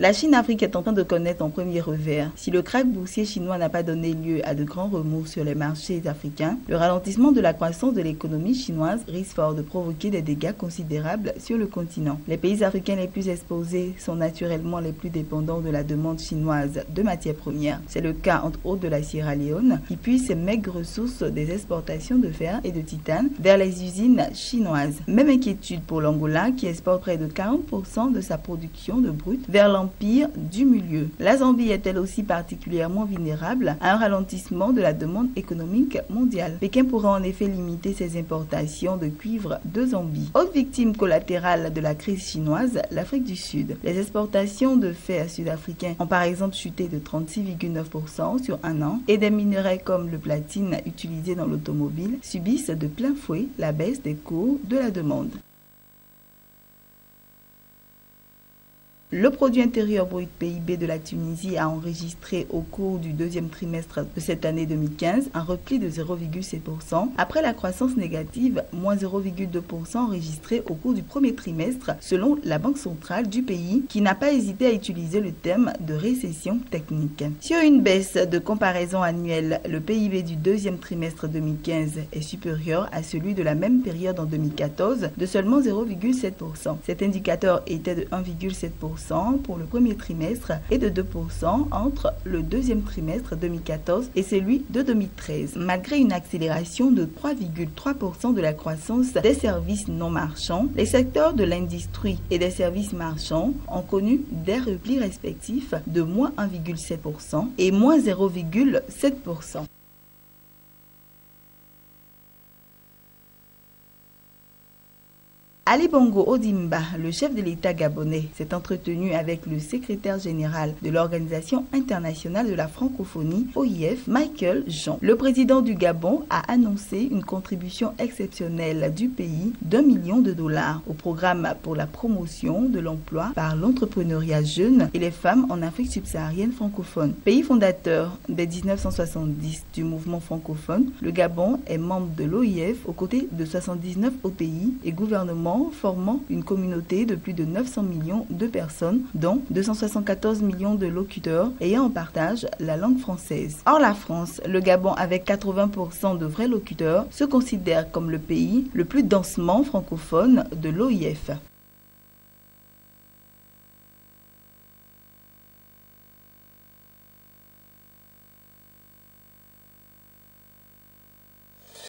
La Chine-Afrique est en train de connaître un premier revers. Si le krach boursier chinois n'a pas donné lieu à de grands remous sur les marchés africains, le ralentissement de la croissance de l'économie chinoise risque fort de provoquer des dégâts considérables sur le continent. Les pays africains les plus exposés sont naturellement les plus dépendants de la demande chinoise de matières premières. C'est le cas entre autres de la Sierra Leone, qui puise ses maigres ressources des exportations de fer et de titane vers les usines chinoises. Même inquiétude pour l'Angola, qui exporte près de 40% de sa production de brut vers l'Empire du milieu. La Zambie est elle aussi particulièrement vulnérable à un ralentissement de la demande économique mondiale. Pékin pourra en effet limiter ses importations de cuivre de Zambie. Autre victime collatérale de la crise chinoise, l'Afrique du Sud. Les exportations de fer sud-africains ont par exemple chuté de 36,9% sur un an et des minerais comme le platine utilisé dans l'automobile subissent de plein fouet la baisse des cours de la demande. Le produit intérieur brut PIB de la Tunisie a enregistré au cours du deuxième trimestre de cette année 2015 un repli de 0,7% après la croissance négative, moins 0,2% enregistrée au cours du premier trimestre selon la Banque centrale du pays qui n'a pas hésité à utiliser le terme de récession technique. Sur une baisse de comparaison annuelle, le PIB du deuxième trimestre 2015 est supérieur à celui de la même période en 2014 de seulement 0,7%. Cet indicateur était de 1,7% pour le premier trimestre et de 2% entre le deuxième trimestre 2014 et celui de 2013. Malgré une accélération de 3,3% de la croissance des services non marchands, les secteurs de l'industrie et des services marchands ont connu des replis respectifs de moins 1,7% et moins 0,7%. Ali Bongo Ondimba, le chef de l'État gabonais, s'est entretenu avec le secrétaire général de l'Organisation internationale de la francophonie, OIF, Michael Jean. Le président du Gabon a annoncé une contribution exceptionnelle du pays d'$1 million au programme pour la promotion de l'emploi par l'entrepreneuriat jeune et les femmes en Afrique subsaharienne francophone. Pays fondateur dès 1970 du mouvement francophone, le Gabon est membre de l'OIF aux côtés de 79 autres pays et gouvernements formant une communauté de plus de 900 millions de personnes, dont 274 millions de locuteurs ayant en partage la langue française. Or, la France, le Gabon avec 80% de vrais locuteurs, se considère comme le pays le plus densément francophone de l'OIF.